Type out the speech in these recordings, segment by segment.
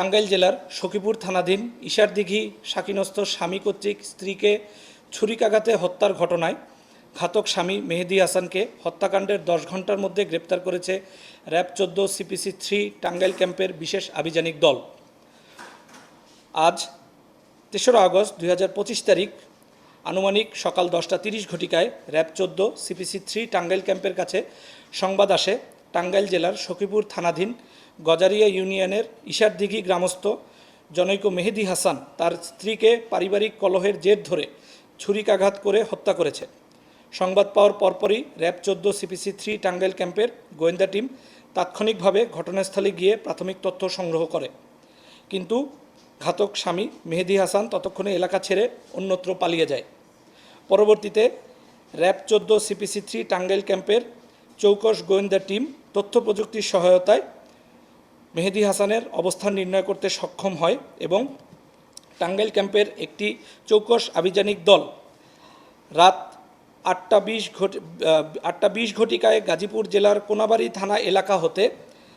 টাঙ্গাইল জেলার সখীপুর থানাধীন ইশারদিঘি শাকিনস্থ স্বামী কর্তৃক স্ত্রীকে ছুরিকাঘাতে হত্যার ঘটনায় ঘাতক স্বামী মেহেদী হাসানকে হত্যাকাণ্ডের 10 ঘন্টার মধ্যে গ্রেপ্তার করেছে র্যাব 14 CPC 3 টাঙ্গাইল ক্যাম্পের বিশেষ আভিযানিক দল। আজ 3রা আগস্ট 2025 তারিখ আনুমানিক সকাল 10টা 30 ঘটিকায় র্যাব 14 CPC 3 টাঙ্গাইল ক্যাম্পের কাছে সংবাদ আসে টাঙ্গাইল জেলার সখীপুর থানাধীন গজারিয়া ইউনিয়নের ইশারদিঘি গ্রামস্থ জনৈক মেহেদী হাসান তার স্ত্রীকে পারিবারিক কলহের জের ধরে ছুরিকাঘাত করে হত্যা করেছে। সংবাদ পাওয়ার পরপরই র্যাব 14 CPC 3 টাঙ্গাইল ক্যাম্পের গোয়েন্দা টিম তাৎক্ষণিকভাবে ঘটনাস্থলে গিয়ে প্রাথমিক তথ্য সংগ্রহ করে, কিন্তু ঘাতক স্বামী মেহেদী হাসান ততক্ষণে এলাকা ছেড়ে অন্যত্র পালিয়ে যায়। পরবর্তীতে র্যাব 14 CPC 3 টাঙ্গাইল ক্যাম্পের চৌকস গোয়েন্দা টিম তথ্য প্রযুক্তির সহায়তায় মেহেদী হাসানের অবস্থান নির্ণয় করতে সক্ষম হয় এবং টাঙ্গাইল ক্যাম্পের একটি চৌকস আভিযানিক দল রাত 8টা 20 ঘটিকায় গাজীপুর জেলার কোনাবাড়ি থানা এলাকা হতে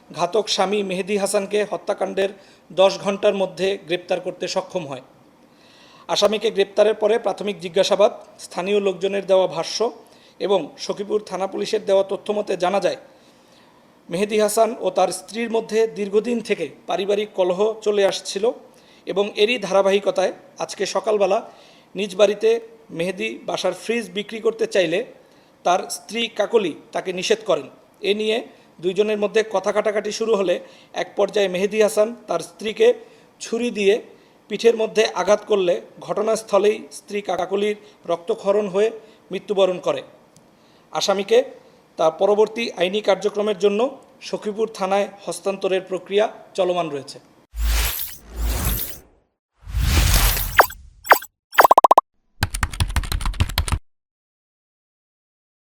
ঘাতক স্বামী মেহেদী হাসানকে হত্যাকাণ্ডের 10 ঘন্টার মধ্যে গ্রেপ্তার করতে সক্ষম হয়। আসামিকে গ্রেপ্তারের পরে প্রাথমিক জিজ্ঞাসাবাদ, স্থানীয় লোকজনের দেওয়া ভাষ্য এবং সখীপুর থানা পুলিশের দেওয়া তথ্যমতে জানা যায়, মেহেদী হাসান ও তার স্ত্রীর মধ্যে দীর্ঘদিন থেকে পারিবারিক কলহ চলে আসছিল এবং এরই ধারাবাহিকতায় আজকে সকালবেলা নিজ বাড়িতে মেহেদী বাসার ফ্রিজ বিক্রি করতে চাইলে তার স্ত্রী কাকলি তাকে নিষেধ করেন। এ নিয়ে দুইজনের মধ্যে কথা কাটাকাটি শুরু হলে এক পর্যায়ে মেহেদী হাসান তার স্ত্রীকে ছুরি দিয়ে পিঠের মধ্যে আঘাত করলে ঘটনাস্থলেই স্ত্রী কাকলির রক্তক্ষরণ হয়ে মৃত্যুবরণ করে। আসামিকে তার পরবর্তী আইনি কার্যক্রমের জন্য সখীপুর থানায় হস্তান্তরের প্রক্রিয়া চলমান রয়েছে।